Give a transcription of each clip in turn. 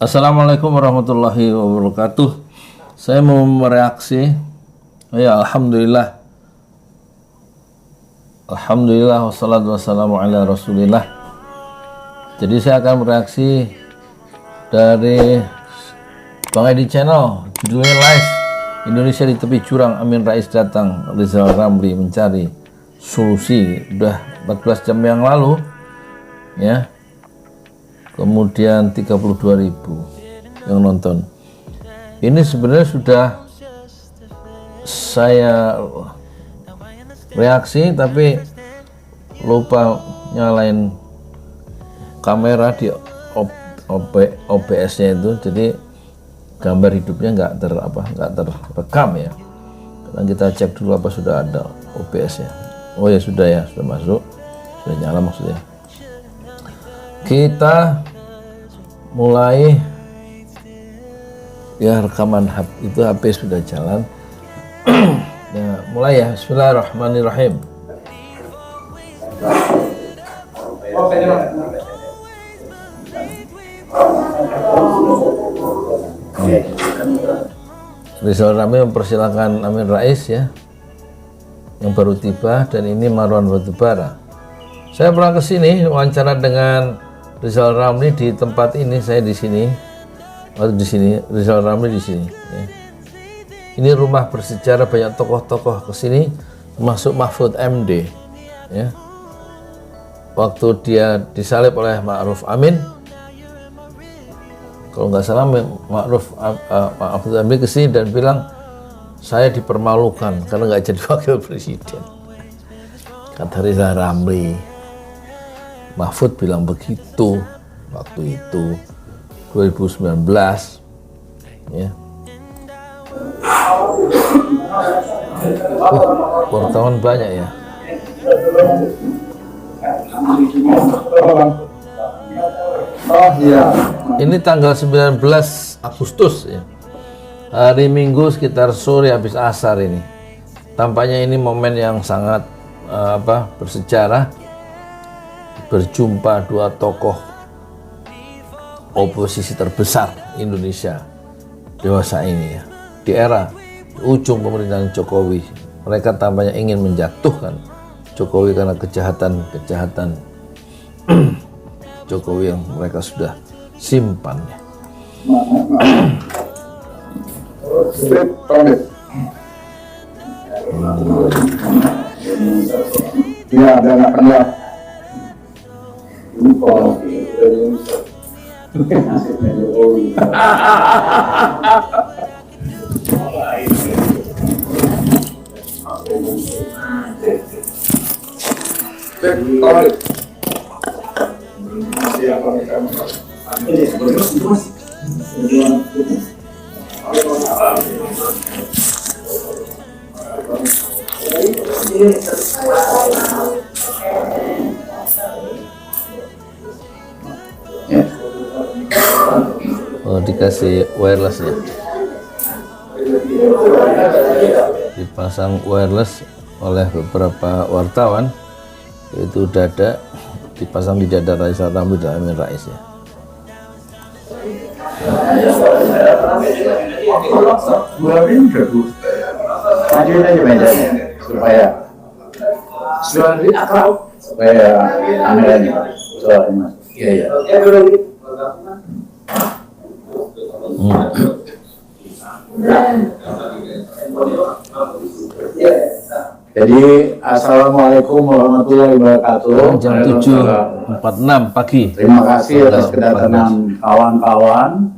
Assalamualaikum warahmatullahi wabarakatuh. Saya mau mereaksi. Ya, Alhamdulillah. Alhamdulillah wassalatu wassalamu ala Rasulillah. Jadi saya akan mereaksi dari Bang Edi Channel, judulnya Live Indonesia di Tepi Jurang, Amin Rais datang, Rizal Ramli mencari solusi. Udah 14 jam yang lalu ya. Kemudian 32.000 yang nonton. Ini sebenarnya sudah saya reaksi tapi lupa nyalain kamera di OBS-nya itu, jadi gambar hidupnya nggak terekam ya. Karena kita cek dulu apa sudah ada OBS-nya. Oh ya, sudah masuk, sudah nyala maksudnya. Kita mulai ya, rekaman itu HP sudah jalan. Ya, mulai ya. Bismillahirrahmanirrahim. Rizal Ramli mempersilahkan Amin Rais ya, yang baru tiba, dan ini Marwan Batubara. Saya pernah ke sini wawancara dengan Rizal Ramli di tempat ini, saya di sini, atau di sini, Rizal Ramli di sini. Ya. Ini rumah bersejarah, banyak tokoh-tokoh ke sini, termasuk Mahfud MD. Ya. Waktu dia disalib oleh Ma'ruf Amin, kalau nggak salah Mahfud MD ke sini dan bilang, saya dipermalukan karena nggak jadi wakil presiden. Kata Rizal Ramli. Mahfud bilang begitu waktu itu 2019 ya. Wartawan banyak ya. Ini tanggal 19 Agustus ya. Hari Minggu sekitar sore habis asar ini. Tampaknya ini momen yang sangat bersejarah. Berjumpa dua tokoh oposisi terbesar Indonesia dewasa ini ya, di era ujung pemerintahan Jokowi. Mereka tampaknya ingin menjatuhkan Jokowi karena kejahatan Jokowi yang mereka sudah simpan ya. Ya, ada anak-anak. Oh, dikasih wireless ya, dipasang wireless oleh beberapa wartawan, yaitu dada, dipasang di dada Rizal Ramli dan Amin Rais ya. Majuin aja medannya supaya kameranya suaranya mas. Iya. Jadi assalamualaikum warahmatullahi wabarakatuh. Jam 7.46 pagi. Terima kasih atas kedatangan kawan-kawan.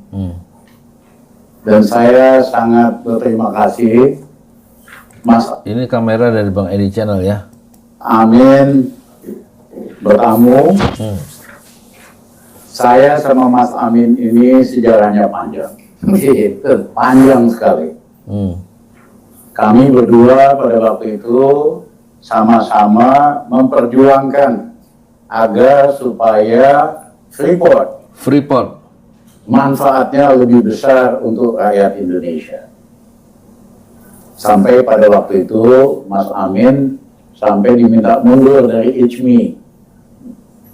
Dan saya sangat berterima kasih Mas. Ini kamera dari Bang Edi Channel ya. Amin bertamu. Saya sama Mas Amin ini sejarahnya panjang. Gitu, panjang sekali. Kami berdua pada waktu itu sama-sama memperjuangkan agar supaya Freeport manfaatnya lebih besar untuk rakyat Indonesia. Sampai pada waktu itu Mas Amin sampai diminta mundur dari ICMI.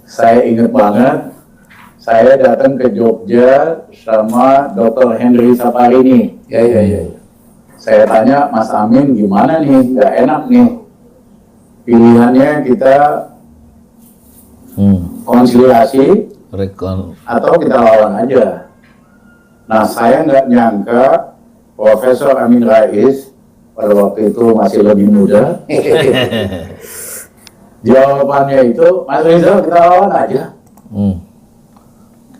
Saya ingat banget, saya datang ke Jogja sama Dr. Henry Saparini. Ya. Saya tanya, Mas Amin gimana nih, nggak enak nih. Pilihannya kita konsiliasi atau kita lawan aja. Nah, saya nggak nyangka Profesor Amin Rais pada waktu itu masih lebih muda. Jawabannya itu, Mas Rizal kita lawan aja.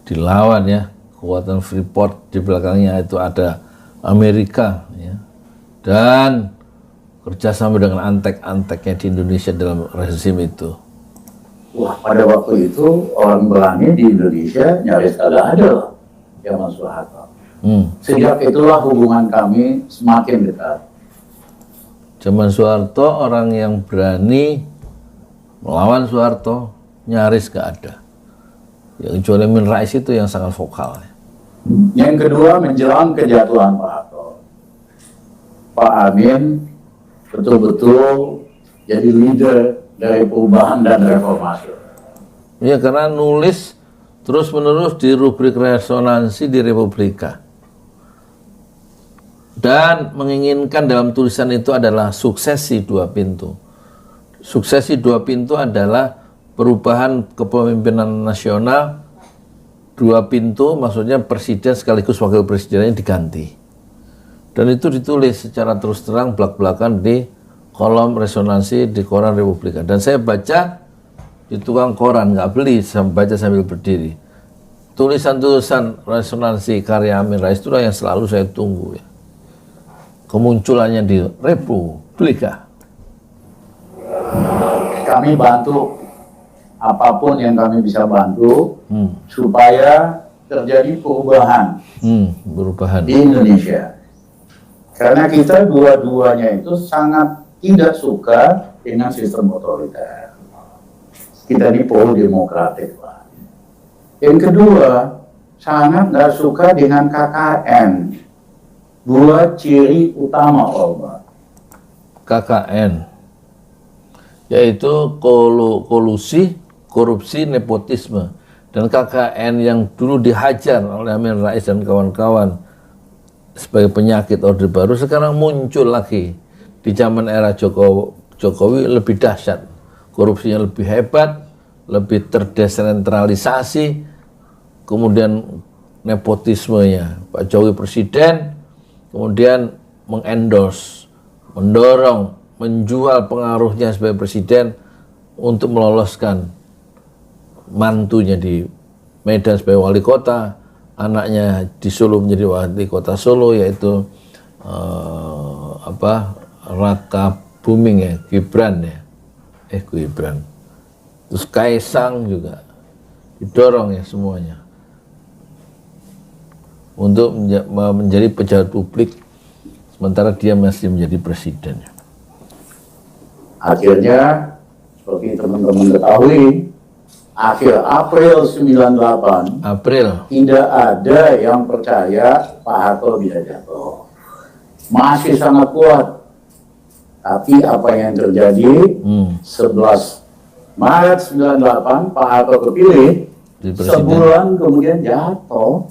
Dilawan ya, kekuatan Freeport di belakangnya itu ada Amerika ya, dan kerjasama dengan antek-anteknya di Indonesia dalam rezim itu. Wah, pada waktu itu orang berani di Indonesia nyaris kagak ada loh, zaman Soeharto. Sejak itulah hubungan kami semakin dekat. Zaman Soeharto orang yang berani melawan Soeharto nyaris gak ada. Yang kecuali Amin Rais itu yang sangat vokal. Yang kedua, menjelang kejatuhan Pak Harto, Pak Amin betul-betul jadi leader dari perubahan dan reformasi. Ya, karena nulis terus-menerus di rubrik resonansi di Republika. Dan menginginkan dalam tulisan itu adalah suksesi dua pintu. Suksesi dua pintu adalah perubahan kepemimpinan nasional dua pintu, maksudnya presiden sekaligus wakil presidennya diganti. Dan itu ditulis secara terus terang belak-belakan di kolom resonansi di koran Republika. Dan saya baca di tukang koran, nggak beli, saya baca sambil berdiri. Tulisan-tulisan resonansi karya Amin Rais itulah yang selalu saya tunggu ya. Kemunculannya di Republika. Kami bantu apapun yang kami bisa bantu supaya terjadi perubahan di Indonesia. Karena kita dua-duanya itu sangat tidak suka dengan sistem otoriter. Kita di pro demokratik, Pak. Yang kedua, sangat nggak suka dengan KKN. Dua ciri utama Orba. KKN, yaitu kolusi, korupsi, nepotisme. Dan KKN yang dulu dihajar oleh Amin Rais dan kawan-kawan sebagai penyakit Orde Baru, sekarang muncul lagi di zaman era Jokowi lebih dahsyat. Korupsinya lebih hebat, lebih terdesentralisasi, kemudian nepotismenya. Pak Jokowi presiden, kemudian mengendorse, mendorong, menjual pengaruhnya sebagai presiden untuk meloloskan mantunya di Medan sebagai wali kota, anaknya di Solo menjadi wali kota Solo, yaitu Raka Buming ya, Gibran ya, Gibran. Terus Kaisang juga didorong ya semuanya untuk menjadi pejabat publik, sementara dia masih menjadi presiden. Akhirnya, seperti teman-teman ketahui, akhir April 98, tidak ada yang percaya Pak Harto bisa jatuh. Masih sangat kuat. Tapi apa yang terjadi, 11 Maret 98, Pak Harto terpilih, sebulan kemudian jatuh.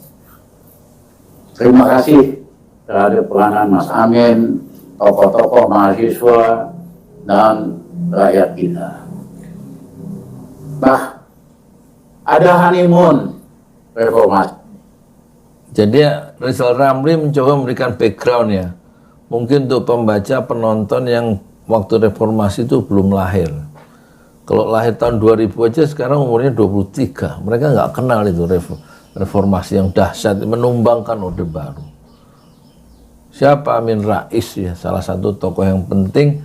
Terima kasih terhadap peranan Mas Amin, tokoh-tokoh mahasiswa, dan rakyat kita. Nah, ada honeymoon reformasi. Jadi Rizal Ramli mencoba memberikan background ya, mungkin untuk pembaca, penonton yang waktu reformasi itu belum lahir. Kalau lahir tahun 2000 aja, sekarang umurnya 23. Mereka nggak kenal itu reformasi yang dahsyat, menumbangkan Orde Baru. Siapa Amin Rais ya, salah satu tokoh yang penting.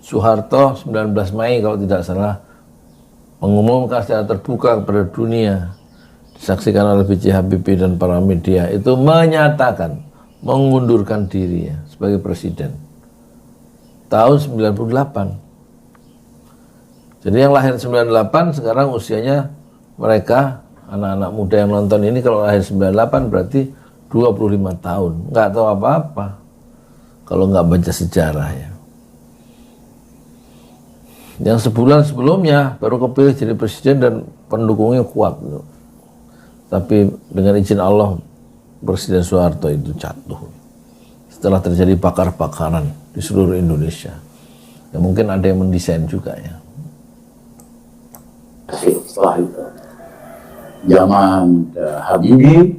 Soeharto 19 Mei kalau tidak salah mengumumkan secara terbuka kepada dunia, disaksikan oleh B.J. Habibie dan para media, itu menyatakan mengundurkan diri ya, sebagai presiden tahun 98. Jadi yang lahir 98 sekarang usianya mereka anak-anak muda yang nonton ini kalau lahir 98 berarti 25 tahun, nggak tahu apa-apa kalau nggak baca sejarah ya. Yang sebulan sebelumnya baru kepilih jadi presiden dan pendukungnya kuat. Tapi dengan izin Allah, Presiden Soeharto itu jatuh setelah terjadi bakar-bakaran di seluruh Indonesia. Ya mungkin ada yang mendesain juga ya. Setelah itu, zaman Habibie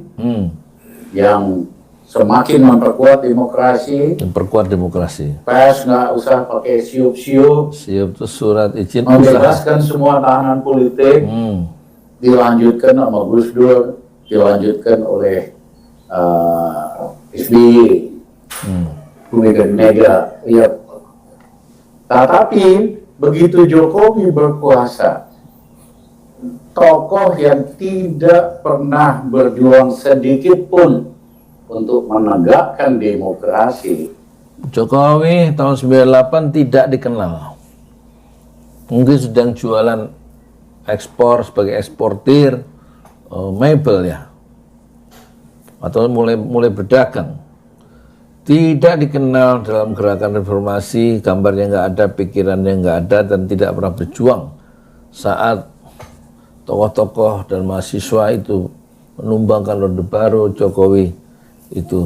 yang semakin memperkuat demokrasi, pers nggak usah pakai siup-siup, itu surat izin membebaskan semua tahanan politik, dilanjutkan sama Gus Dur, dilanjutkan oleh SBY, Mega. Ya. Tetapi begitu Jokowi berkuasa, tokoh yang tidak pernah berjuang sedikit pun untuk menegakkan demokrasi. Jokowi tahun 98 tidak dikenal. Mungkin sedang jualan ekspor sebagai eksportir mebel ya, atau mulai berdagang. Tidak dikenal dalam gerakan reformasi, gambarnya nggak ada, pikirannya nggak ada, dan tidak pernah berjuang saat tokoh-tokoh dan mahasiswa itu menumbangkan Orde Baru. Jokowi itu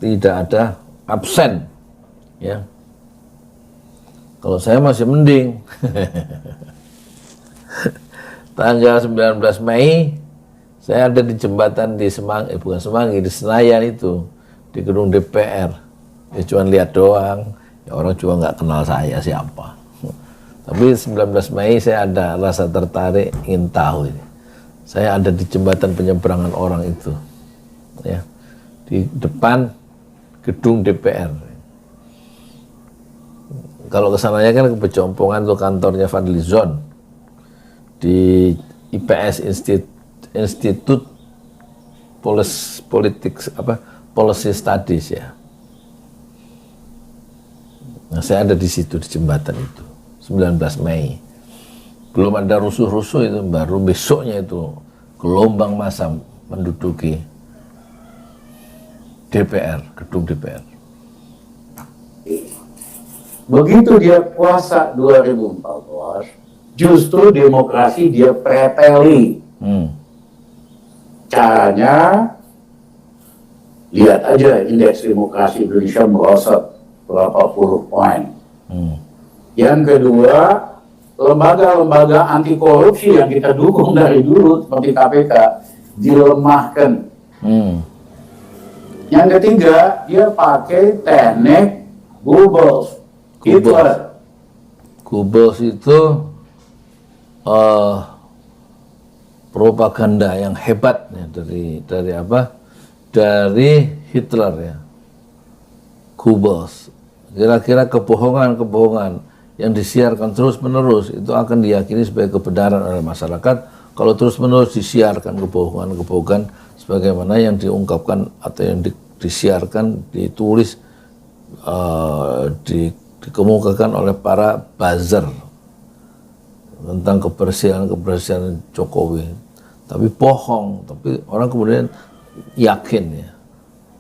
tidak ada, absen ya. Kalau saya masih mending. Tanggal 19 Mei saya ada di jembatan di Semanggi, di Senayan itu, di gedung DPR. Ya cuma lihat doang, ya orang juga nggak kenal saya siapa. Tapi 19 Mei saya ada rasa tertarik, ingin tahu ini. Saya ada di jembatan penyeberangan orang itu, ya, di depan gedung DPR. Kalau kesananya kan ke Pejompongan tuh kantornya Fadlizon di IPS, Institut Policy Studies ya. Nah, saya ada di situ di jembatan itu 19 Mei. Belum ada rusuh-rusuh, itu baru besoknya itu gelombang massa menduduki DPR, gedung DPR. Begitu dia puasa 2014, justru demokrasi dia preteli. Caranya, lihat aja indeks demokrasi Indonesia merosot berapa puluh poin. Yang kedua, lembaga-lembaga anti korupsi yang kita dukung dari dulu seperti KPK dilemahkan. Yang ketiga, dia pakai teknik Goebbels. Goebbels itu propaganda yang hebat ya, dari Hitler ya. Goebbels, kira-kira kebohongan yang disiarkan terus-menerus itu akan diyakini sebagai kebenaran oleh masyarakat kalau terus-menerus disiarkan kebohongan sebagaimana yang diungkapkan atau yang disiarkan, ditulis, dikemukakan oleh para buzzer tentang kebersihan Jokowi. Tapi bohong, tapi orang kemudian yakin ya,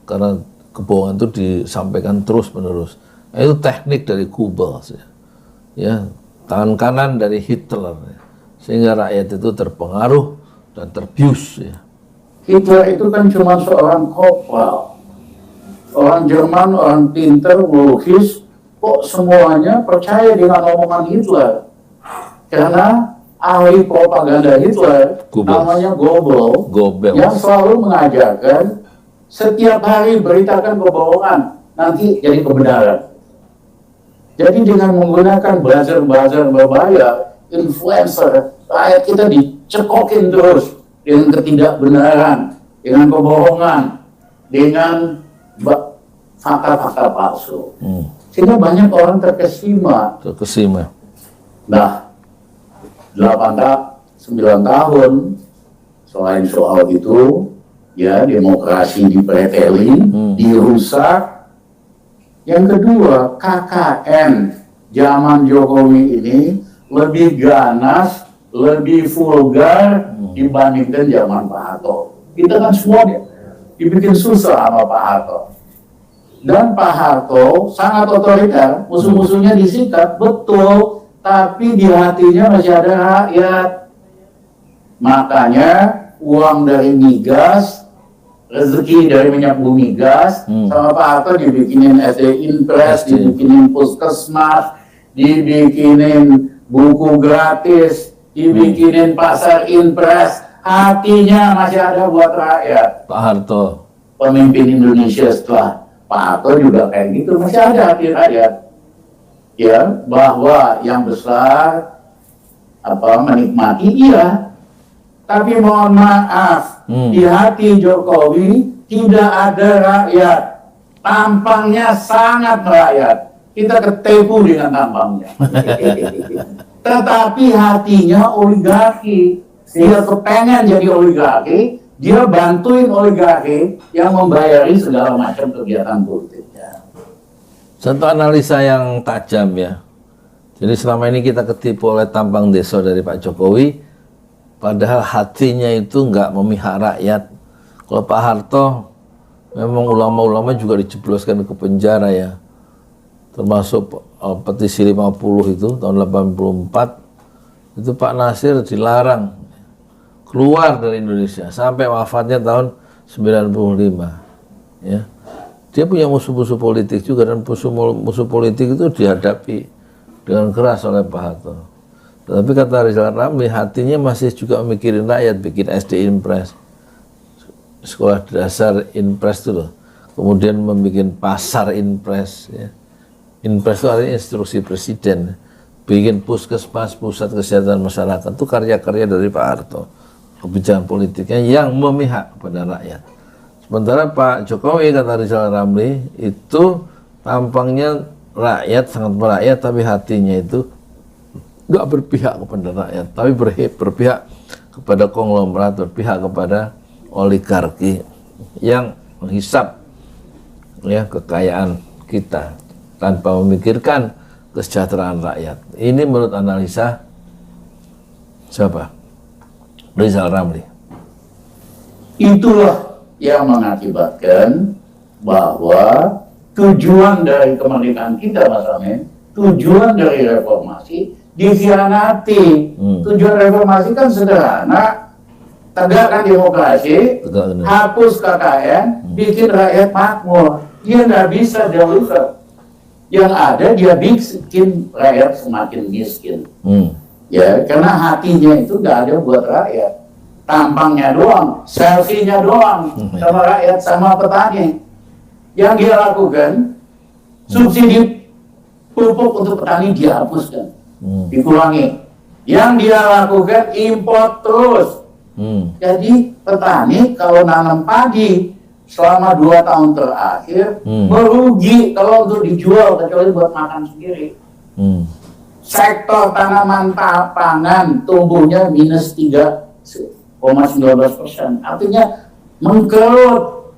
karena kebohongan itu disampaikan terus-menerus. Nah, itu teknik dari Goebbels ya, tangan kanan dari Hitler ya, sehingga rakyat itu terpengaruh dan terbius ya. Hitler itu kan cuma seorang kopral, orang Jerman, orang pinter, logis, kok semuanya percaya dengan omongan Hitler? Karena ahli propaganda Hitler, namanya Goebbels, yang selalu mengajarkan setiap hari beritakan kebohongan, nanti jadi kebenaran. Jadi dengan menggunakan buzzer berbayar, influencer, rakyat kita dicekokin terus dengan ketidakbenaran, dengan kebohongan, dengan fakta-fakta palsu. Sehingga banyak orang terkesima. Nah, 9 tahun selain soal itu, ya demokrasi dipreteli, dirusak. Yang kedua, KKN zaman Jokowi ini lebih ganas, lebih vulgar dibandingkan zaman Pak Harto. Kita kan semua dibikin susah sama Pak Harto. Dan Pak Harto sangat otoriter, musuh-musuhnya disikat, betul, tapi di hatinya masih ada rakyat. Makanya uang dari migas, rezeki dari minyak bumi gas, sama Pak Harto dibikinin SD Impres, dibikinin puskesmas, dibikinin buku gratis, dibikinin pasar Impres. Hatinya masih ada buat rakyat. Pak Harto, pemimpin Indonesia setelah Pak Harto juga kayak gitu, masih ada hati rakyat. Ya, bahwa yang besar menikmati iya, tapi mohon maaf, di hati Jokowi tidak ada rakyat. Tampangnya sangat merakyat. Kita ketipu dengan tampangnya. Tetapi hatinya oligarki. Dia kepengen jadi oligarki, dia bantuin oligarki yang membayari segala macam kegiatan politiknya. Satu analisa yang tajam ya. Jadi selama ini kita ketipu oleh tampang deso dari Pak Jokowi, padahal hatinya itu nggak memihak rakyat. Kalau Pak Harto, memang ulama-ulama juga dijebloskan ke penjara ya. Termasuk petisi 50 itu, tahun 84, itu Pak Nasir dilarang keluar dari Indonesia sampai wafatnya tahun 95 ya. Dia punya musuh-musuh politik juga, dan musuh politik itu dihadapi dengan keras oleh Pak Harto. Tapi kata Rizal Ramli, hatinya masih juga mikirin rakyat, bikin SD Impres, sekolah dasar Impres itu loh. Kemudian membuat pasar Impres ya. Impres itu artinya instruksi presiden. Bikin puskesmas, pusat kesehatan masyarakat, itu karya-karya dari Pak Harto. Kebijakan politiknya yang memihak kepada rakyat. Sementara Pak Jokowi, kata Rizal Ramli, itu tampangnya rakyat, sangat merakyat, tapi hatinya itu nggak berpihak kepada rakyat, tapi berpihak kepada konglomerat, berpihak kepada oligarki yang menghisap ya kekayaan kita tanpa memikirkan kesejahteraan rakyat. Ini menurut analisa siapa? Rizal Ramli. Itulah yang mengakibatkan bahwa tujuan dari kemerdekaan kita, Mas Amin, tujuan dari reformasi dikhianati. Tujuan reformasi kan sederhana, tegakkan demokrasi, hapus KKN, bikin rakyat makmur. Dia nggak bisa deliver. Yang ada dia bikin rakyat semakin miskin. Ya, karena hatinya itu nggak ada buat rakyat. Tampangnya doang, selfie-nya doang sama rakyat, sama petani. Yang dia lakukan, subsidi pupuk untuk petani dihapuskan, dikurangi. Yang dia lakukan import terus. Jadi petani kalau nanam padi selama 2 tahun terakhir merugi kalau untuk dijual, kecuali buat makan sendiri. Sektor tanaman pangan tumbuhnya minus 3,19%, artinya mengkerut.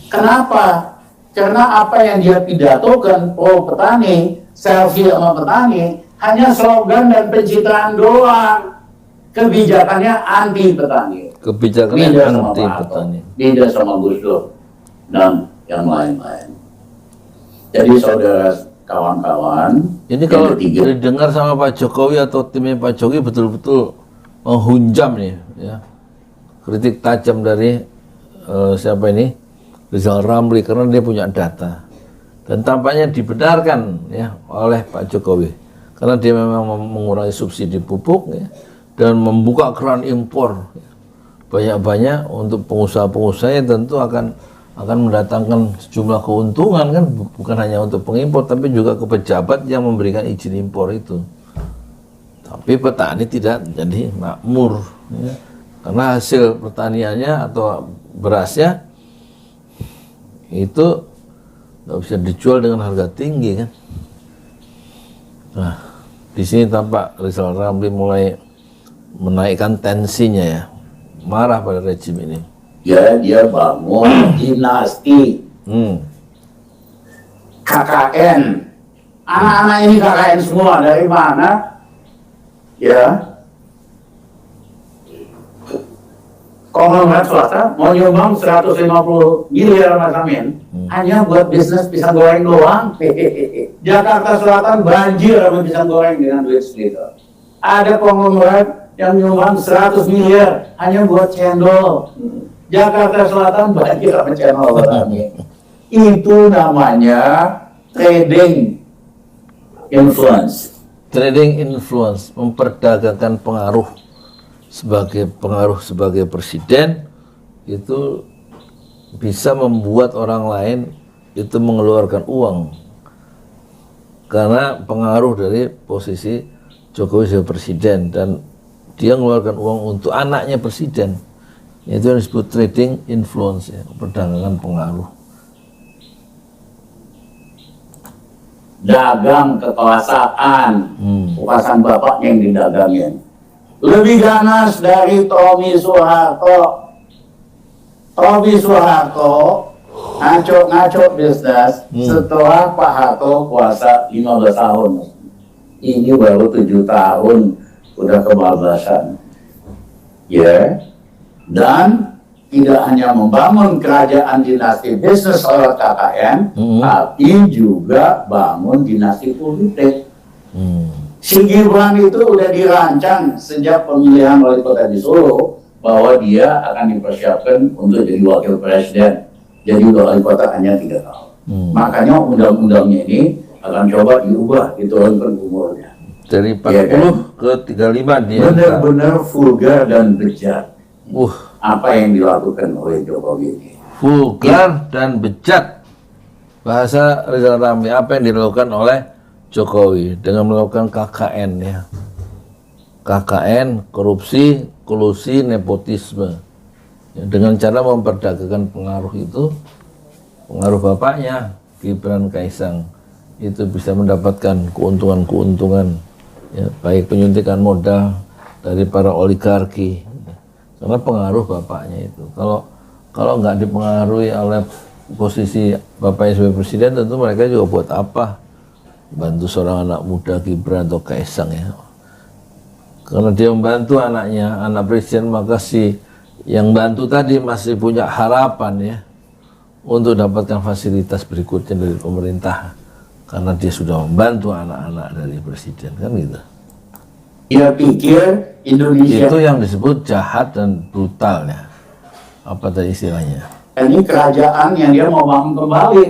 Kenapa? Karena apa yang dia pidatokan pro petani, selfie sama petani, hanya slogan dan pencitraan doang. Kebijakannya anti petani. Kebijakannya anti petani. Beda sama Gus Dur dan yang lain-lain. Jadi saudara, kawan-kawan, ini kalau didengar sama Pak Jokowi atau timnya Pak Jokowi betul-betul menghunjam nih ya, kritik tajam dari siapa ini, Rizal Ramli, karena dia punya data dan tampaknya dibenarkan ya oleh Pak Jokowi karena dia memang mengurangi subsidi pupuk ya, dan membuka keran impor ya, banyak-banyak untuk pengusaha-pengusaha yang tentu akan mendatangkan sejumlah keuntungan kan, bukan hanya untuk pengimpor tapi juga ke pejabat yang memberikan izin impor itu. Tapi petani tidak jadi makmur ya, karena hasil pertaniannya atau berasnya itu nggak bisa dijual dengan harga tinggi kan. Nah, di sini tampak Rizal Ramli mulai menaikkan tensinya ya, marah pada rejim ini. Ya, dia bangun dinasti KKN. Anak-anak ini KKN semua dari mana? Ya, konglomerat swasta mau nyumbang 150 miliar Mas Amin, hanya buat bisnis pisang goreng doang. Jakarta Selatan banjir sama pisang goreng dengan duit segitu. Ada konglomerat yang nyumbang 100 miliar hanya buat cendol. Jakarta Selatan banjir sama cendol barangnya. Itu namanya trading influence. Trading influence, memperdagangkan pengaruh sebagai presiden, itu bisa membuat orang lain itu mengeluarkan uang karena pengaruh dari posisi Jokowi sebagai presiden, dan dia mengeluarkan uang untuk anaknya presiden. Itu yang disebut trading influence, ya, perdagangan pengaruh. Dagang kekuasaan, kekuasaan bapaknya yang didagangin. Lebih ganas dari Tommy Soeharto. Tommy Soeharto ngaco bisnis setelah Pak Harto kuasa 15 tahun. Ini baru 7 tahun udah kebablasan. Ya. Dan tidak hanya membangun kerajaan dinasti bisnis oleh KKN, tapi juga bangun dinasti politik. Si Gibran itu udah dirancang sejak pemilihan wali kota di Solo bahwa dia akan dipersiapkan untuk jadi wakil presiden. Jadi wali kota hanya 3 tahun. Makanya undang-undangnya ini akan coba diubah, diturunkan umurnya. Dari 40 ya, ke 35 dia. Benar-benar vulgar dan bejat. Apa yang dilakukan oleh Jokowi ini? Vulgar dan bejat. Bahasa Rizal Ramli, apa yang dilakukan oleh Jokowi dengan melakukan KKN, ya. KKN, korupsi, kolusi, nepotisme. Ya, dengan cara memperdagangkan pengaruh itu, pengaruh bapaknya Gibran Kaisang itu bisa mendapatkan keuntungan-keuntungan, ya, baik penyuntikan modal dari para oligarki, karena pengaruh bapaknya itu. Kalau nggak dipengaruhi oleh posisi bapaknya sebagai presiden, tentu mereka juga buat apa bantu seorang anak muda Gibran atau Kaisang, ya. Karena dia membantu anaknya, anak presiden, maka si yang bantu tadi masih punya harapan, ya, untuk dapatkan fasilitas berikutnya dari pemerintah, karena dia sudah membantu anak-anak dari presiden, kan gitu. Dia pikir Indonesia itu yang disebut jahat dan brutal, ya. Apa tadi istilahnya? Ini kerajaan yang dia mau bangun kembali.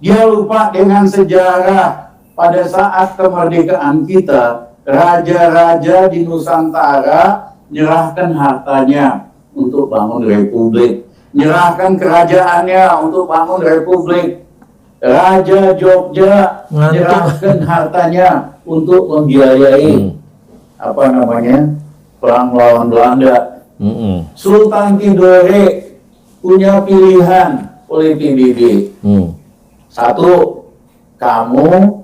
Dia lupa dengan sejarah. Pada saat kemerdekaan kita, raja-raja di Nusantara nyerahkan hartanya untuk bangun republik, nyerahkan kerajaannya untuk bangun republik. Raja Jogja nyerahkan hartanya untuk membiayai apa namanya, perang melawan Belanda. Sultan Tidore punya pilihan oleh PBB. Satu, kamu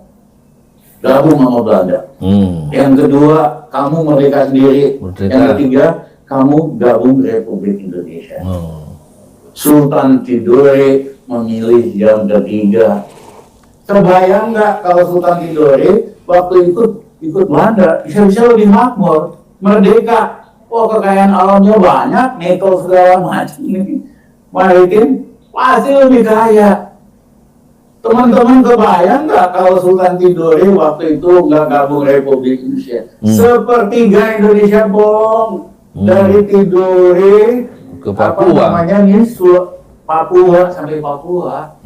gabung sama Belanda. Yang kedua, kamu merdeka sendiri. Yang ketiga, kamu gabung Republik Indonesia. Sultan Tidore memilih yang ketiga. Terbayang nggak kalau Sultan Tidore waktu ikut Belanda bisa lebih makmur, merdeka. Wah, kekayaan alamnya banyak, nikel segala macam ini, maritim pasti lebih kaya. Teman-teman kebayang nggak kalau Sultan Tidore waktu itu nggak gabung Republik Indonesia? Sepertiga Indonesia bolong dari Tidore ke Papua. Apa namanya nih, Papua sampai Papua.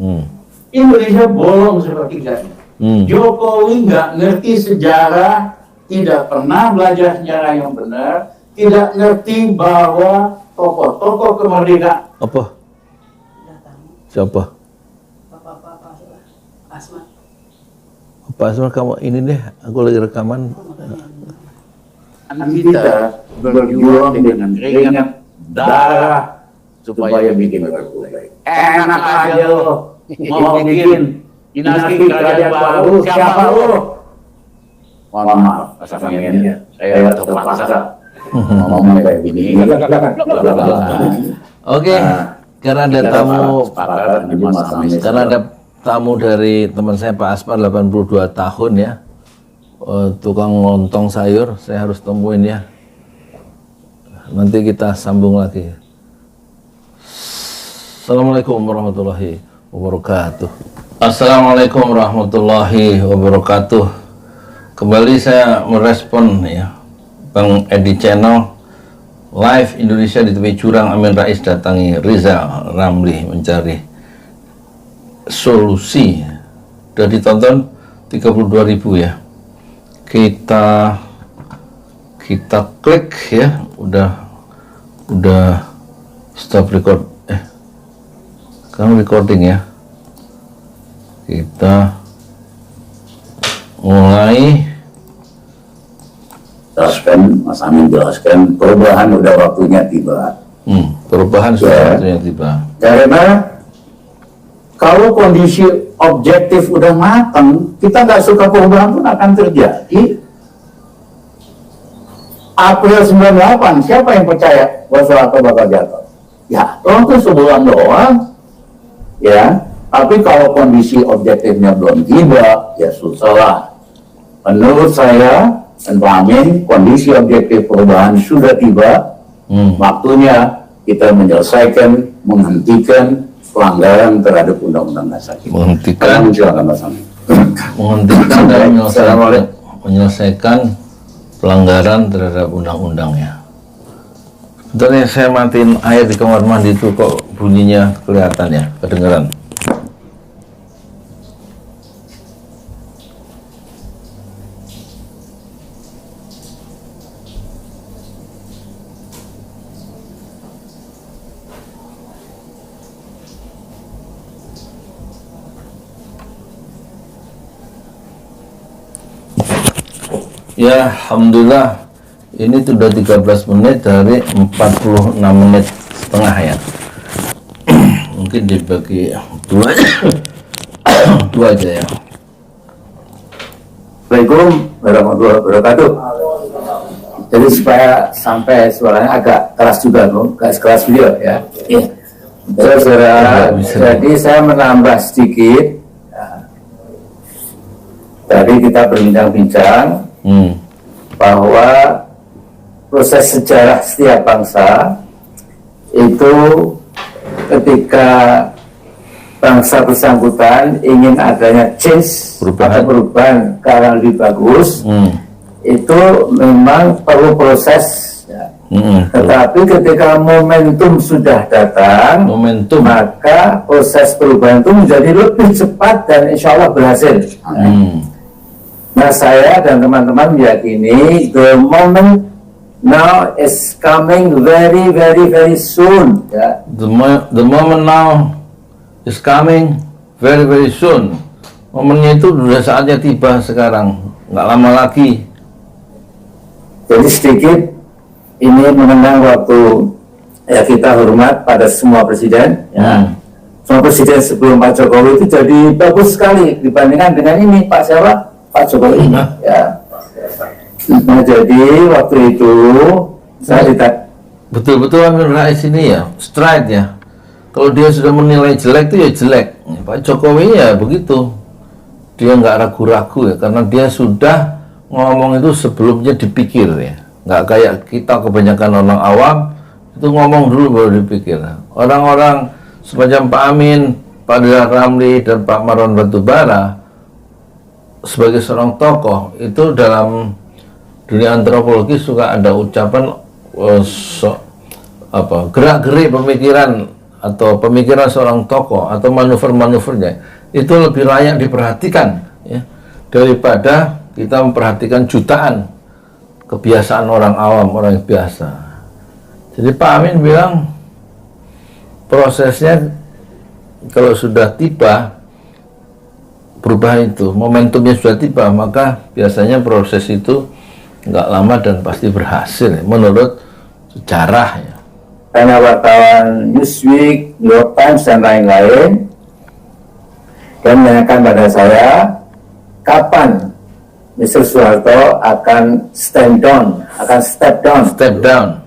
Indonesia bolong sepertiga. Jokowi nggak ngerti sejarah, tidak pernah belajar sejarah yang benar, tidak ngerti bahwa tokoh-tokoh kemerdekaan. Apa? Siapa? Pak Asma, kamu ini deh, aku lagi rekaman. Kita berjuang dengan keringat darah supaya bikin republik. Enak aja lo mau bikin dinasti kerajaan baru, siapa lo? Mohon maaf, pasangannya saya terpaksa ngomong kayak gini. Oke, karena ada tamu dari teman saya Pak Aspar 82 tahun, ya, tukang lontong sayur, saya harus temuin, ya. Nanti kita sambung lagi. Assalamualaikum warahmatullahi wabarakatuh. Assalamualaikum warahmatullahi wabarakatuh. Kembali saya merespon, ya, Bang Edi Channel live Indonesia di tepi jurang. Amin Rais datangi Rizal Ramli mencari solusi. Udah ditonton 32.000 ya. Kita klik ya. Udah stop record. Sekarang recording ya. Kita mulai. Jelaskan, Mas Amin jelaskan, perubahan udah waktunya tiba. Perubahan sudah waktunya tiba. Karena kalau kondisi objektif udah matang, kita nggak suka perubahan pun akan terjadi. April 98, siapa yang percaya bahwa Soeharto bakal jatuh? Ya, itu sebulan doang. Ya, tapi kalau kondisi objektifnya belum tiba, ya susah lah. Menurut saya dan Pak Amin, kondisi objektif perubahan sudah tiba. Waktunya kita menyelesaikan, menghentikan pelanggaran terhadap Undang-Undang Dasar kita. Menghentikan dan menyelesaikan pelanggaran terhadap undang-undangnya. Sebetulnya saya matiin air di kamar mandi itu kok bunyinya kelihatan ya, kedengeran. Ya, alhamdulillah ini sudah 13 menit dari 46 menit setengah ya. Mungkin dibagi dua aja ya. Assalamualaikum warahmatullahi wabarakatuh. Jadi supaya sampai suaranya agak keras juga, agak keras beliau ya. Iya. Jadi saya menambah sedikit. Tadi kita berbincang-bincang bahwa proses sejarah setiap bangsa itu ketika bangsa bersangkutan ingin adanya change atau perubahan ke arah lebih bagus, itu memang perlu proses ya. Tetapi ketika momentum sudah datang, maka proses perubahan itu menjadi lebih cepat dan insya Allah berhasil. Nah, saya dan teman-teman meyakini the moment now is coming very, very, very soon. Ya. The moment now is coming very, very soon. Momennya itu sudah saatnya tiba sekarang, nggak lama lagi. Jadi sedikit ini mengenang waktu ya kita hormat pada semua presiden. Ya. Semua presiden sebelum Pak Jokowi itu jadi bagus sekali dibandingkan dengan ini Pak siapa? Pak Jokowi ya. Nah, jadi waktu itu saya betul-betul Amin Rais ini ya straight ya. Kalau dia sudah menilai jelek itu ya jelek. Pak Jokowi ya begitu. Dia nggak ragu-ragu ya karena dia sudah ngomong itu sebelumnya dipikir ya. Nggak kayak kita kebanyakan orang awam itu ngomong dulu baru dipikir. Orang-orang semacam Pak Amin, Pak Rizal Ramli dan Pak Marwan Batubara sebagai seorang tokoh itu dalam dunia antropologi suka ada ucapan gerak-gerik pemikiran atau pemikiran seorang tokoh atau manuver-manuvernya itu lebih layak diperhatikan ya, daripada kita memperhatikan jutaan kebiasaan orang awam, orang yang biasa. Jadi Pak Amin bilang prosesnya kalau sudah tiba perubahan itu, momentumnya sudah tiba, maka biasanya proses itu nggak lama dan pasti berhasil menurut sejarah ya. Karena wartawan Newsweek, New York Times dan lain-lain dan menanyakan pada saya kapan Mr. Soeharto akan stand down, akan step down.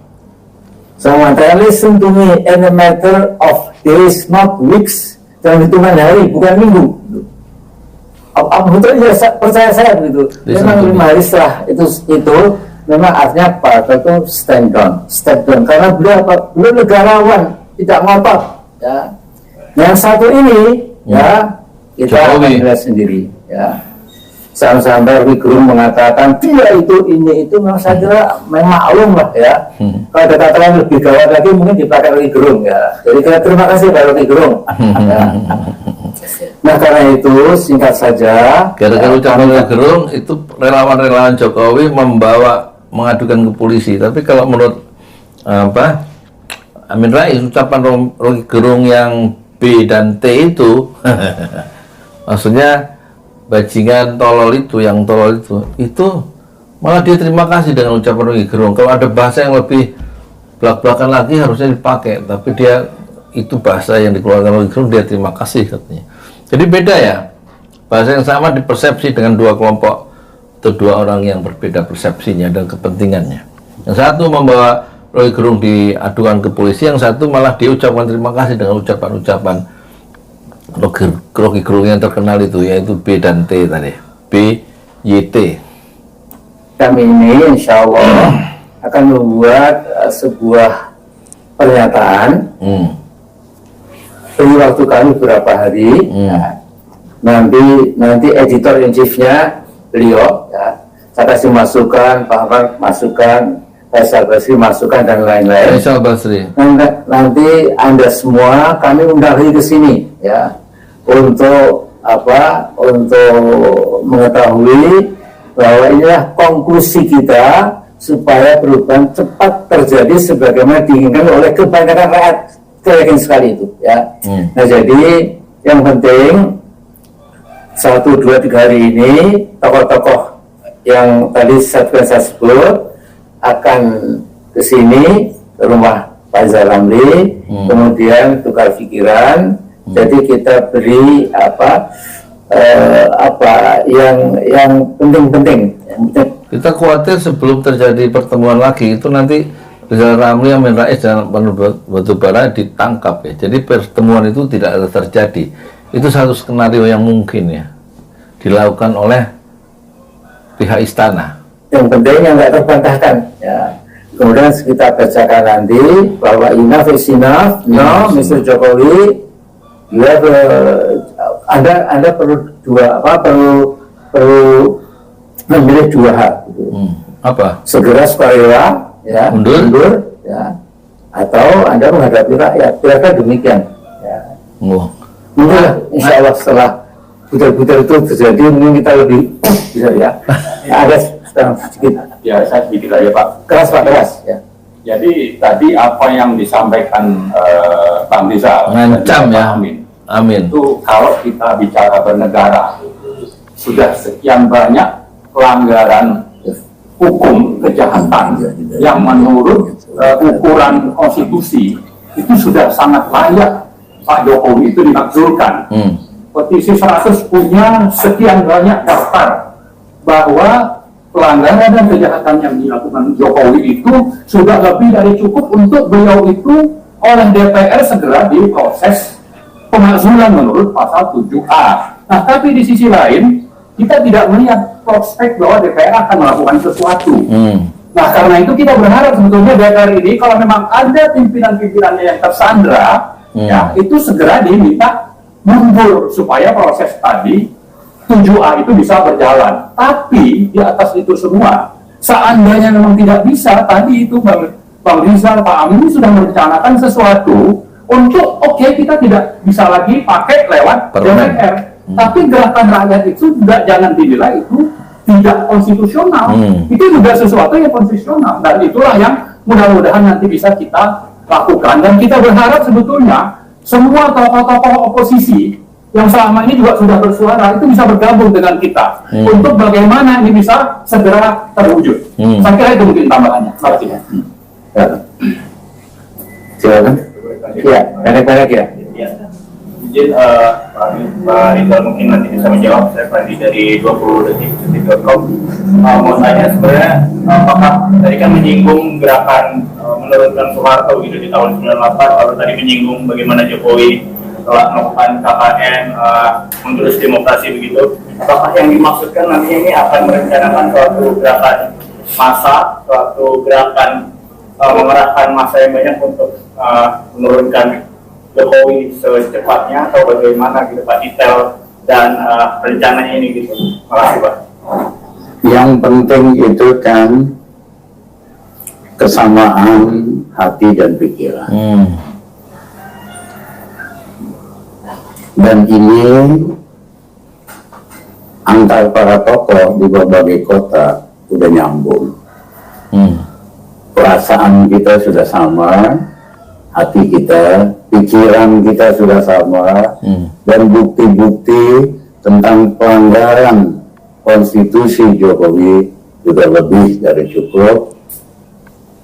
So listen to me, in a matter of days, not weeks, dalam hitungan hari, bukan minggu. Betul ya, percaya saya begitu. Memang 5 hari setelah itu memang artinya Pak itu step down karena beliau negarawan, tidak ngotot ya. Yang satu ini ya kita akan lihat sendiri ya. sampai Rocky Gerung mengatakan dia ini itu memang saya kira memang maklum lah ya. Kalau ada kata yang lebih gawat lagi mungkin dipakai Rocky Gerung ya. Jadi terima kasih Pak Rocky Gerung. Ya. Nah karena itu singkat saja. Gara-gara ucapan Rocky Gerung itu relawan-relawan Jokowi mengadukan ke polisi. Tapi kalau menurut Amin Rais, ucapan Rocky Gerung yang B dan T itu maksudnya bajingan tolol itu malah dia terima kasih dengan ucapan Rocky Gerung. Kalau ada bahasa yang lebih belak-belakan lagi harusnya dipakai, tapi dia itu bahasa yang dikeluarkan Rocky Gerung, dia terima kasih katanya. Jadi beda ya, bahasa yang sama dipersepsi dengan dua kelompok atau dua orang yang berbeda persepsinya dan kepentingannya. Yang satu membawa Rocky Gerung diadukan ke polisi, yang satu malah diucapkan terima kasih dengan ucapan-ucapan Rocky Gerung yang terkenal itu, yaitu B dan T tadi. B, Y, T. Kami ini insya Allah akan membuat sebuah pernyataan. Beri waktu kami beberapa hari. Ya. Nanti editor in chiefnya beliau, ya. Saya kasih masukan, Pak Ahmad masukan, Faisal Basri masukan dan lain-lain. Faisal Basri. Nanti Anda semua kami undang lagi ke sini, ya, untuk mengetahui bahwa inilah konklusi kita supaya perubahan cepat terjadi sebagaimana diinginkan oleh kebanyakan rakyat. Saya yakin sekali itu, ya. Nah jadi yang penting 1, 2, 3 hari ini tokoh-tokoh yang tadi saya sebut akan ke sini, ke rumah Pak Rizal Ramli, kemudian tukar pikiran. Jadi kita beri yang penting-penting. Kita khawatir sebelum terjadi pertemuan lagi itu nanti Rizal Ramli, Amin Rais dan Pandu Batubara ditangkap ya. Jadi pertemuan itu tidak terjadi. Itu satu skenario yang mungkin ya dilakukan oleh pihak istana. Yang penting yang nggak terbantahkan. Ya. Kemudian kita bacakan nanti bahwa enough is enough. No, Mr. Jokowi, Anda perlu perlu memilih dua hal. Gitu. Apa? Segera sukarela, ya, mundur, ya, atau Anda menghadapi rakyat. Kira-kira demikian. Ya. Mungkin insya Allah setelah butir-butir itu terjadi, mungkin kita lebih bisa ya. Ada sedikit. Ya, saya sedikit aja Pak. Keras Pak, keras. Ya. Jadi tadi apa yang disampaikan Bang Rizal, ngancam ya, Amin. Itu kalau kita bicara bernegara, sudah sekian banyak pelanggaran hukum kejahatan yang menurut ukuran konstitusi itu sudah sangat layak Pak Jokowi itu dimakzulkan. Petisi 100 punya sekian banyak daftar bahwa pelanggaran dan kejahatan yang dilakukan Jokowi itu sudah lebih dari cukup untuk beliau itu oleh DPR segera diproses pemakzulan menurut pasal 7A. Nah, tapi di sisi lain kita tidak melihat prospek bahwa DPR akan melakukan sesuatu. Nah, karena itu kita berharap sebetulnya DPR ini kalau memang ada pimpinan-pimpinannya yang tersandra, ya itu segera diminta mundur supaya proses tadi 7A itu bisa berjalan. Tapi di atas itu semua, seandainya memang tidak bisa, tadi itu Bang Rizal, Pak Amin sudah merencanakan sesuatu untuk kita tidak bisa lagi pakai lewat DPR. Tapi gerakan rakyat itu juga jangan dinilai itu tidak konstitusional. Itu juga sesuatu yang konstitusional. Dan itulah yang mudah-mudahan nanti bisa kita lakukan. Dan kita berharap sebetulnya semua tokoh-tokoh oposisi yang selama ini juga sudah bersuara itu bisa bergabung dengan kita untuk bagaimana ini bisa segera terwujud. Saya kira itu mungkin tambahannya. Terima kasih. Silakan. Iya, pendek-pendek ya. Izin Pak Rizal mungkin nanti bisa menjawab. Saya Fandi dari 20detik.com. Mau tanya sebenarnya apakah tadi kan menyinggung gerakan menurunkan Soeharto gitu di tahun 98, lalu tadi menyinggung bagaimana Jokowi telah melakukan KKN menggerus demokrasi begitu. Apakah yang dimaksudkan nantinya ini akan merencanakan suatu gerakan massa, suatu gerakan mengerahkan massa yang banyak untuk menurunkan Jokowi secepatnya, atau bagaimana gitu Pak, detail dan rencananya ini gitu. Makasih Pak. Yang penting itu kan kesamaan hati dan pikiran. Dan ini antar para tokoh di berbagai kota udah nyambung. Perasaan kita sudah sama, hati kita, pikiran kita sudah sama, dan bukti-bukti tentang pelanggaran konstitusi Jokowi juga lebih dari cukup,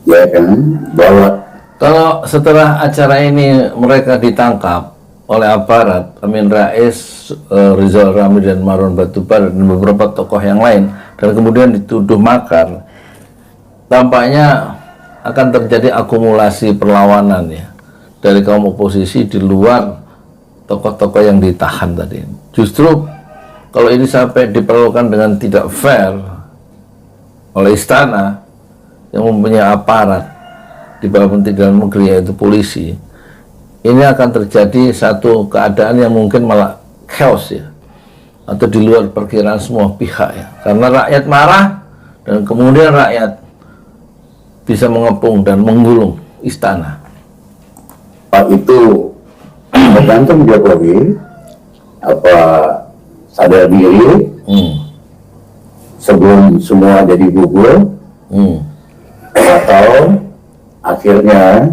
ya kan? Bahwa kalau setelah acara ini mereka ditangkap oleh aparat, Amin Rais, Rizal Ramli dan Marwan Batubara dan beberapa tokoh yang lain, dan kemudian dituduh makar, tampaknya akan terjadi akumulasi perlawanan ya dari kaum oposisi di luar tokoh-tokoh yang ditahan tadi. Justru kalau ini sampai diperlakukan dengan tidak fair oleh istana yang mempunyai aparat di bawah Menteri Dalam Negeri yaitu polisi, ini akan terjadi satu keadaan yang mungkin malah chaos ya, atau di luar perkiraan semua pihak ya, karena rakyat marah dan kemudian rakyat bisa mengepung dan menggulung istana. Pak itu tergantung Jokowi apa sadar diri sebelum semua jadi bubur atau akhirnya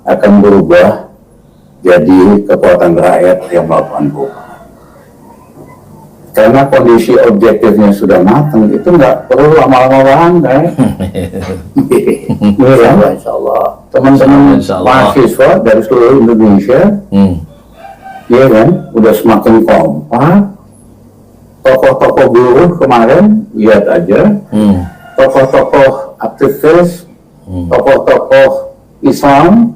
akan berubah jadi kekuatan rakyat yang melakukan perubahan. Karena kondisi objektifnya sudah matang, itu nggak perlu lama-lama banget. Ya, Insya Allah. Teman-teman mahasiswa dari seluruh Indonesia, ya kan, udah semakin kompak. Tokoh-tokoh buruh kemarin, lihat aja. Tokoh-tokoh aktivis, tokoh-tokoh Islam,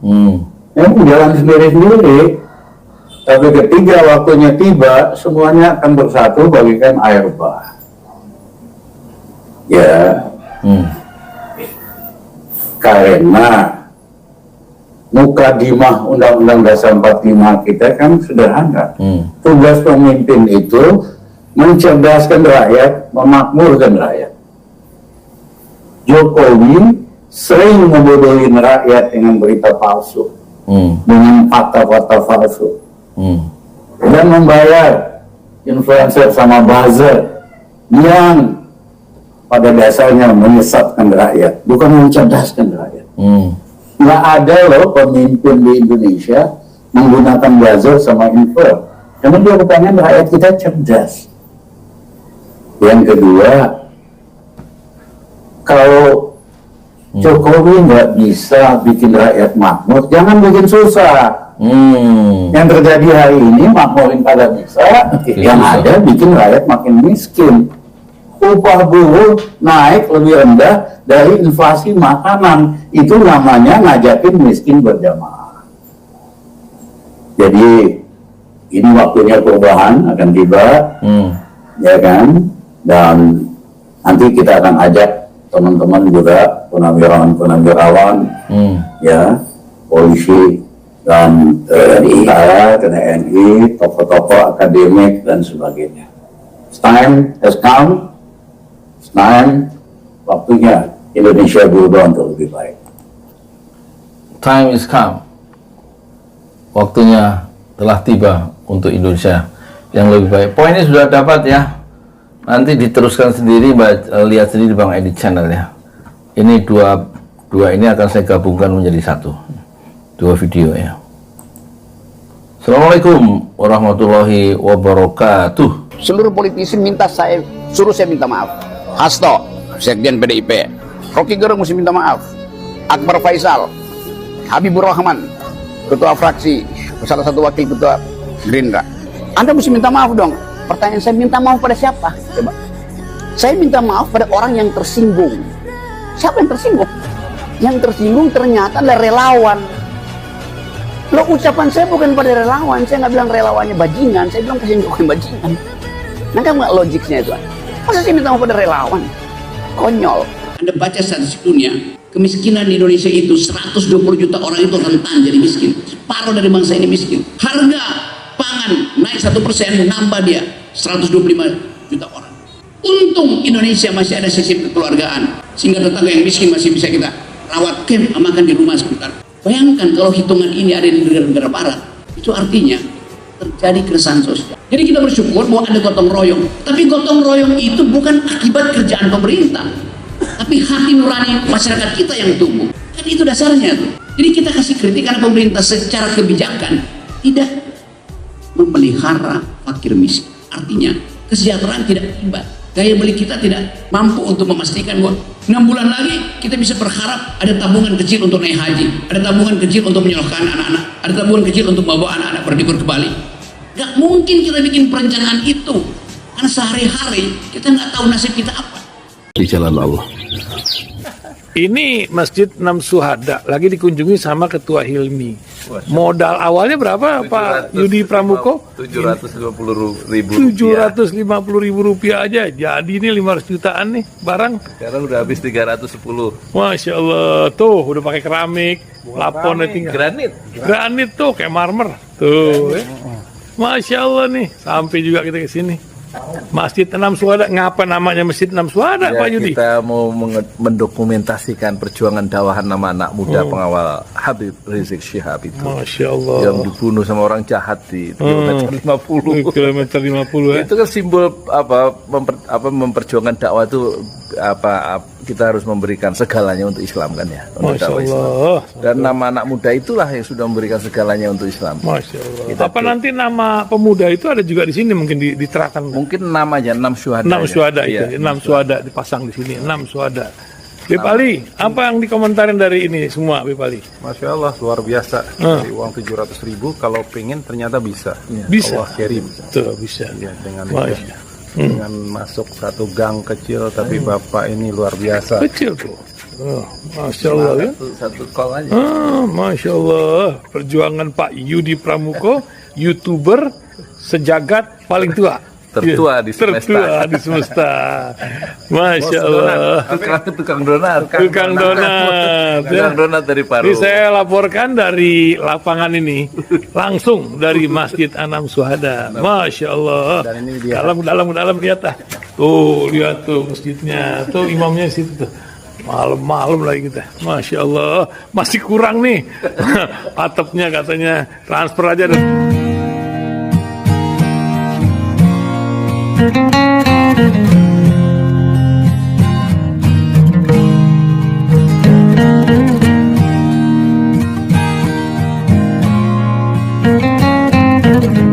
yang jalan sendiri-sendiri. Tapi ketika waktunya tiba, semuanya akan bersatu bagaikan air bah. Ya, karena mukadimah Undang-Undang Dasar 45 kita kan sederhana. Tugas pemimpin itu mencerdaskan rakyat, memakmurkan rakyat. Jokowi sering membodohin rakyat dengan berita palsu, dengan fakta-fakta palsu. Dan membayar influencer sama buzzer yang pada dasarnya menyesatkan rakyat, bukan mencerdaskan rakyat. Nggak ada loh pemimpin di Indonesia menggunakan buzzer sama influencer, karena dia pengen rakyat kita cerdas. Yang kedua, kalau Jokowi nggak bisa bikin rakyat makmur, jangan bikin susah. Yang terjadi hari ini makmurin pada bisa, yang ada bikin rakyat makin miskin. Upah buruh naik lebih rendah dari inflasi makanan, itu namanya ngajakin miskin berjamaah. Jadi ini waktunya perubahan akan tiba, ya kan? Dan nanti kita akan ajak teman-teman juga, purnawirawan, ya, polisi dan tentara, TNI, tokoh-tokoh akademik dan sebagainya. Time has come, time, waktunya Indonesia berubah untuk lebih baik. Time is come, waktunya telah tiba untuk Indonesia yang lebih baik. Poinnya sudah dapat ya, nanti diteruskan sendiri, lihat sendiri Bang Edi channel ya. Ini dua ini akan saya gabungkan menjadi satu. Dua video ya. Assalamualaikum warahmatullahi wabarakatuh. Seluruh politisi suruh saya minta maaf. Hasto, Sekjen PDIP, Rocky Gerung mesti minta maaf. Akbar Faisal, Habibur Rahman, Ketua Fraksi, salah satu wakil Ketua Gerindra. Anda mesti minta maaf dong. Pertanyaan saya, minta maaf pada siapa? Coba. Saya minta maaf pada orang yang tersinggung. Siapa yang tersinggung? Yang tersinggung ternyata adalah relawan. Lo ucapan saya bukan pada relawan, saya nggak bilang relawannya bajingan, saya bilang kesinggungnya bajingan. Nangkap nggak logiknya itu? Masa saya minta maaf pada relawan? Konyol. Anda baca statistik dunia, kemiskinan di Indonesia itu 120 juta orang itu rentan jadi miskin. Separuh dari bangsa ini miskin. Harga pangan naik 1% nambah dia 125 juta orang. Untung Indonesia masih ada sistem kekeluargaan, sehingga tetangga yang miskin masih bisa kita rawat camp, makan di rumah sebentar. Bayangkan kalau hitungan ini ada di negara-negara barat, itu artinya terjadi keresahan sosial. Jadi kita bersyukur bahwa ada gotong royong, tapi gotong royong itu bukan akibat kerjaan pemerintah, tapi hati nurani masyarakat kita yang tumbuh. Kan itu dasarnya tuh. Jadi kita kasih kritik karena pemerintah secara kebijakan tidak memelihara fakir miskin. Artinya kesejahteraan tidak tiba. Daya beli kita tidak mampu untuk memastikan bahwa 6 bulan lagi kita bisa berharap ada tabungan kecil untuk naik haji, ada tabungan kecil untuk menyekolahkan anak-anak, ada tabungan kecil untuk bawa anak-anak berlibur ke Bali. Gak mungkin kita bikin perencanaan itu, karena sehari-hari kita nggak tahu nasib kita apa. Di jalan Allah. Ini Masjid Enam Syuhada lagi dikunjungi sama Ketua Hilmi. Modal awalnya berapa Pak Yudi Pramuko? 750.000 Rp750.000 aja. Jadi ini 500 jutaan nih barang. Sekarang udah habis 310. Masya Allah, tuh udah pakai keramik, plafonnya tinggal. Granit tuh kayak marmer. Tuh, Masya Allah nih, sampai juga kita ke sini. Masjid Enam Syuhada, ngapa namanya Masjid Enam Syuhada, Ya, Pak Yudi? kita mau mendokumentasikan perjuangan dakwahan nama anak muda pengawal Habib Rizik Syihab itu. Masya Allah. Yang dibunuh sama orang jahat di kilometer 50. Kilometer 50 ya. Itu kan simbol memperjuangkan dakwah itu kita harus memberikan segalanya untuk Islam kan ya. Untuk Masya dakwah Islam. Allah. Dan nama anak muda itulah yang sudah memberikan segalanya untuk Islam. Masya Allah. Apa nanti nama pemuda itu ada juga di sini mungkin diterahkan? Mungkin namanya 6 syuhada. 6 syuhada ya. itu, 6 syuhada dipasang di sini, 6 syuhada. Bip Ali, apa yang dikomentarin dari ini semua, Bip Ali? Masya Allah, luar biasa. Dari uang 700.000, kalau pengen ternyata bisa. Bisa. Allah kirim. Tuh, bisa. Ya, Dengan masuk satu gang kecil, tapi Bapak ini luar biasa. kecil tuh. Masya Allah ya. Satu call aja. Masya Allah. Perjuangan Pak Yudi Pramuko, YouTuber sejagat paling tua. Tertua di semesta. Tertua di semesta. Masya Allah. Tukang donat. Tukang donat. Tukang donat dari Paru. Ini saya laporkan dari lapangan ini, langsung dari Masjid Enam Syuhada. Masya Allah. Dan ini dia. Dalam lihat ah. Tuh lihat tuh masjidnya. Tuh imamnya di situ tuh. Malam-malam lagi kita. Masya Allah. Masih kurang nih. Atapnya katanya transfer aja. Thank you.